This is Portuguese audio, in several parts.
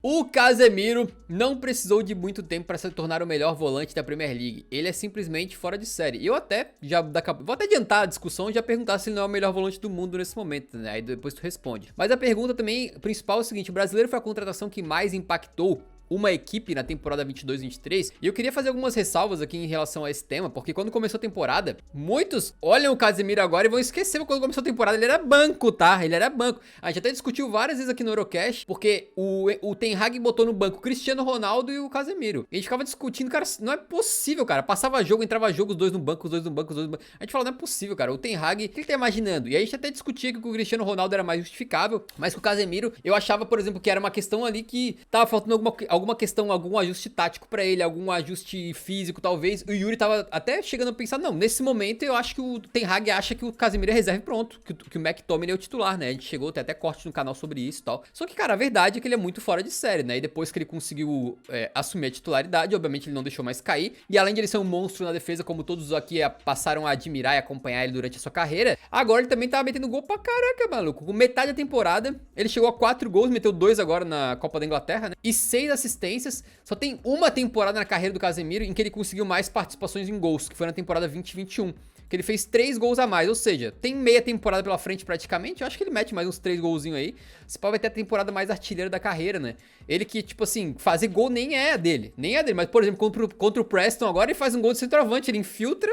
O Casemiro não precisou de muito tempo para se tornar o melhor volante da Premier League. Ele é simplesmente fora de série. E eu até vou até adiantar a discussão e já perguntar se ele não é o melhor volante do mundo nesse momento, né? Aí depois tu responde. Mas a pergunta também principal é o seguinte: o brasileiro foi a contratação que mais impactou uma equipe na temporada 22-23, e eu queria fazer algumas ressalvas aqui em relação a esse tema, porque quando começou a temporada, muitos olham o Casemiro agora e vão esquecer que quando começou a temporada ele era banco, tá? Ele era banco. A gente até discutiu várias vezes aqui no Eurocast, porque o Ten Hag botou no banco o Cristiano Ronaldo e o Casemiro. E a gente ficava discutindo, cara, não é possível, cara. Passava jogo, entrava jogo, os dois no banco, os dois no banco, os dois no banco. A gente falava, não é possível, cara. O Ten Hag, o que ele tá imaginando? E aí a gente até discutia que o Cristiano Ronaldo era mais justificável, mas que o Casemiro, eu achava, por exemplo, que era uma questão ali que tava faltando alguma questão, algum ajuste tático pra ele, algum ajuste físico, talvez. O Yuri tava até chegando a pensar, não, nesse momento eu acho que o Ten Hag acha que o Casemiro é reserva e pronto, que o McTominay é o titular, né? A gente chegou, tem até corte no canal sobre isso e tal. Só que, cara, a verdade é que ele é muito fora de série, né? E depois que ele conseguiu assumir a titularidade, obviamente ele não deixou mais cair. E além de ele ser um monstro na defesa, como todos aqui passaram a admirar e acompanhar ele durante a sua carreira, agora ele também tava metendo gol pra caraca, maluco. Com metade da temporada, ele chegou a 4 gols, meteu 2 agora na Copa da Inglaterra, né? E 6 assistências. Só tem uma temporada na carreira do Casemiro em que ele conseguiu mais participações em gols, que foi na temporada 2021, que ele fez 3 gols a mais, ou seja, tem meia temporada pela frente praticamente. Eu acho que ele mete mais uns 3 golzinhos aí. Esse pau vai ter a temporada mais artilheira da carreira, né? Ele que, tipo assim, fazer gol nem é dele, mas, por exemplo, contra o Preston agora ele faz um gol de centroavante, ele infiltra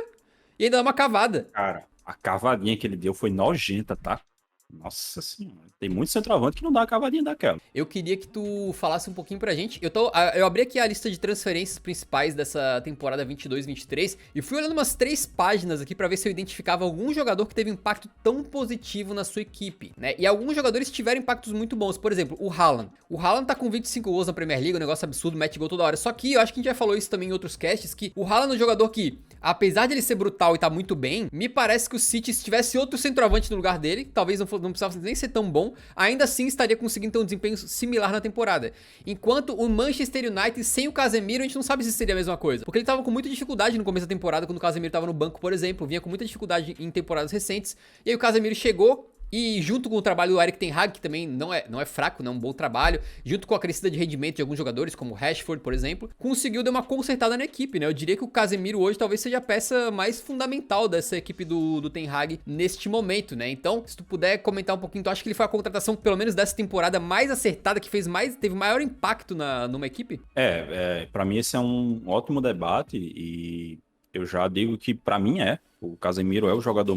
e ainda dá uma cavada. Cara, a cavadinha que ele deu foi nojenta, tá? Nossa senhora, tem muito centroavante que não dá a cavadinha daquela. Eu queria que tu falasse um pouquinho pra gente. Eu abri aqui a lista de transferências principais dessa temporada 22-23 e fui olhando umas 3 páginas aqui pra ver se eu identificava algum jogador que teve impacto tão positivo na sua equipe, né? E alguns jogadores tiveram impactos muito bons. Por exemplo, o Haaland. O Haaland tá com 25 gols na Premier League, um negócio absurdo, mete gol toda hora. Só que eu acho que a gente já falou isso também em outros casts, que o Haaland é um jogador que, apesar de ele ser brutal e tá muito bem, me parece que o City, se tivesse outro centroavante no lugar dele, talvez não precisava nem ser tão bom, ainda assim estaria conseguindo ter um desempenho similar na temporada. Enquanto o Manchester United sem o Casemiro, a gente não sabe se seria a mesma coisa. Porque ele tava com muita dificuldade no começo da temporada, quando o Casemiro tava no banco, por exemplo, vinha com muita dificuldade em temporadas recentes, e aí o Casemiro chegou. E junto com o trabalho do Erik Ten Hag, que também não é fraco, não é um bom trabalho, junto com a crescida de rendimento de alguns jogadores, como o Rashford, por exemplo, conseguiu dar uma consertada na equipe, né? Eu diria que o Casemiro hoje talvez seja a peça mais fundamental dessa equipe do Ten Hag neste momento, né? Então, se tu puder comentar um pouquinho, tu acha que ele foi a contratação, pelo menos dessa temporada, mais acertada, que teve maior impacto numa equipe? Pra mim esse é um ótimo debate e eu já digo que pra mim o Casemiro é o jogador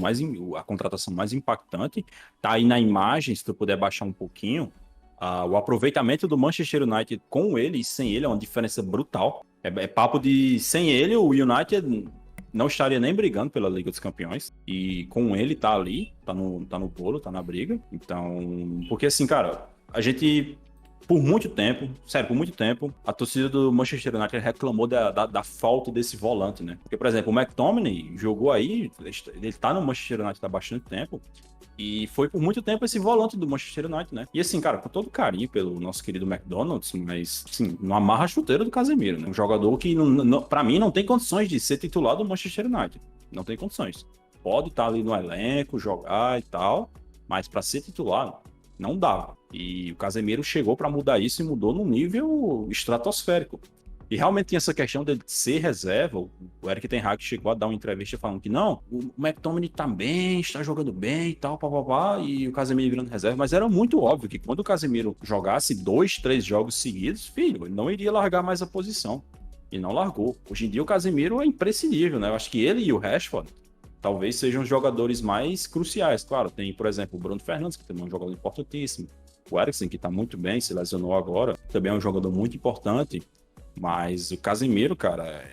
a contratação mais impactante. Tá aí na imagem, se tu puder baixar um pouquinho, o aproveitamento do Manchester United com ele e sem ele é uma diferença brutal. É papo de sem ele o United não estaria nem brigando pela Liga dos Campeões, e com ele tá ali, tá no bolo, tá na briga. Então, porque assim, cara, a gente por muito tempo, a torcida do Manchester United reclamou da falta desse volante, né? Porque, por exemplo, o McTominay jogou aí, ele tá no Manchester United há bastante tempo, e foi por muito tempo esse volante do Manchester United, né? E assim, cara, com todo carinho pelo nosso querido McDonald's, mas, assim, não amarra a chuteira do Casemiro, né? Um jogador que, pra mim, não tem condições de ser titular do Manchester United. Não tem condições. Pode estar ali no elenco, jogar e tal, mas pra ser titular, não dava. E o Casemiro chegou para mudar isso e mudou num nível estratosférico. E realmente tinha essa questão dele ser reserva. O Erik Ten Hag chegou a dar uma entrevista falando que não, o McTominay tá bem, está jogando bem e tal, papapá, e o Casemiro virando reserva. Mas era muito óbvio que quando o Casemiro jogasse 2, 3 jogos seguidos, filho, ele não iria largar mais a posição. E não largou. Hoje em dia o Casemiro é imprescindível, né? Eu acho que ele e o Rashford talvez sejam os jogadores mais cruciais. Claro, tem, por exemplo, o Bruno Fernandes, que também é um jogador importantíssimo. O Eriksen, que tá muito bem, se lesionou agora, também é um jogador muito importante. Mas o Casemiro, cara,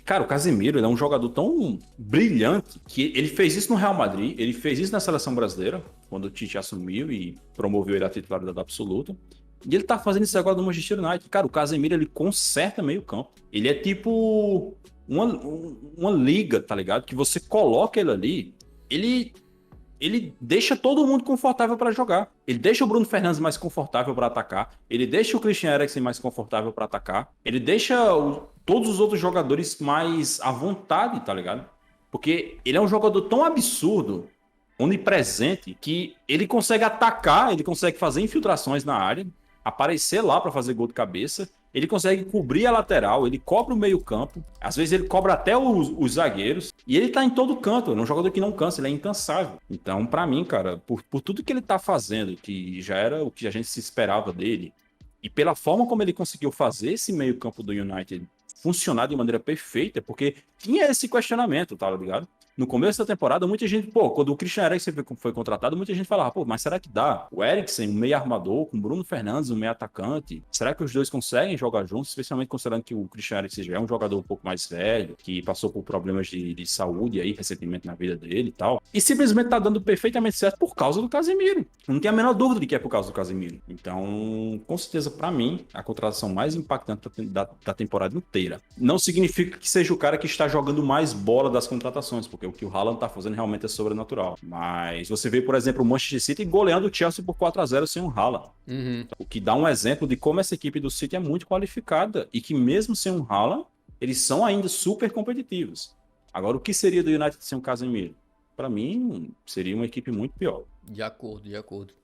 cara, o Casemiro, ele é um jogador tão brilhante que ele fez isso no Real Madrid, ele fez isso na seleção brasileira, quando o Tite assumiu e promoveu ele à titularidade absoluta. E ele tá fazendo isso agora no Manchester United. Cara, o Casemiro, ele conserta meio campo. Ele é tipo uma liga, tá ligado? Que você coloca ele ali, ele deixa todo mundo confortável para jogar. Ele deixa o Bruno Fernandes mais confortável para atacar. Ele deixa o Christian Eriksen mais confortável para atacar. Ele deixa todos os outros jogadores mais à vontade, tá ligado? Porque ele é um jogador tão absurdo, onipresente, que ele consegue atacar, ele consegue fazer infiltrações na área. aparecer lá para fazer gol de cabeça. Ele consegue cobrir a lateral, ele cobra o meio-campo, às vezes ele cobra até os zagueiros, e ele tá em todo canto. Ele é um jogador que não cansa, ele é incansável. Então, para mim, cara, por tudo que ele tá fazendo, que já era o que a gente se esperava dele, e pela forma como ele conseguiu fazer esse meio-campo do United funcionar de maneira perfeita, porque tinha esse questionamento, tá ligado? No começo da temporada, muita gente, pô, quando o Christian Eriksen foi contratado, muita gente falava, pô, mas será que dá? O Eriksen, um meio armador, com o Bruno Fernandes, um meio atacante, será que os dois conseguem jogar juntos? Especialmente considerando que o Christian Eriksen já é um jogador um pouco mais velho, que passou por problemas de saúde aí recentemente na vida dele e tal. E simplesmente tá dando perfeitamente certo por causa do Casemiro. Não tem a menor dúvida de que é por causa do Casemiro. Então, com certeza, para mim, a contratação mais impactante da temporada inteira. Não significa que seja o cara que está jogando mais bola das contratações, porque o que o Haaland tá fazendo realmente é sobrenatural. Mas você vê, por exemplo, o Manchester City goleando o Chelsea por 4-0 sem o Haaland. Uhum. O que dá um exemplo de como essa equipe do City é muito qualificada e que mesmo sem o Haaland, eles são ainda super competitivos. Agora, o que seria do United sem o Casemiro? Para mim, seria uma equipe muito pior. De acordo, de acordo.